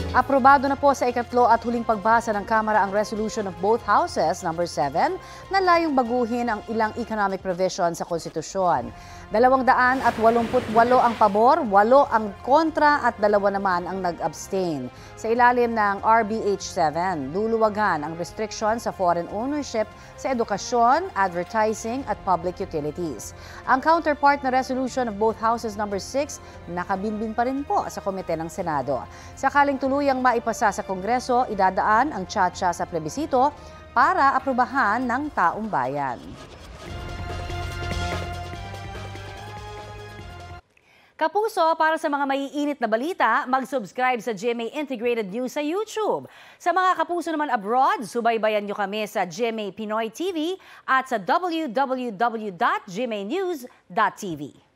Aprobado na po sa ikatlo at huling pagbasa ng Kamara ang resolution of both houses, number 7, na layong baguhin ang ilang economic provision sa konstitusyon. 288 ang pabor, 8 ang kontra at 2 naman ang nag-abstain. Sa ilalim ng RBH 7, luluwagan ang restriction sa foreign ownership sa edukasyon, advertising at public utilities. Ang counterpart na resolution of both houses, number 6, nakabinbin pa rin po sa komite ng Senado. Sakaling tuluyang maipasa sa Kongreso, idadaan ang tsa-tsa sa plebisito para aprubahan ng taong bayan. Kapuso, para sa mga maiinit na balita, mag-subscribe sa GMA Integrated News sa YouTube. Sa mga kapuso naman abroad, subaybayan nyo kami sa GMA Pinoy TV at sa www.gmanews.tv.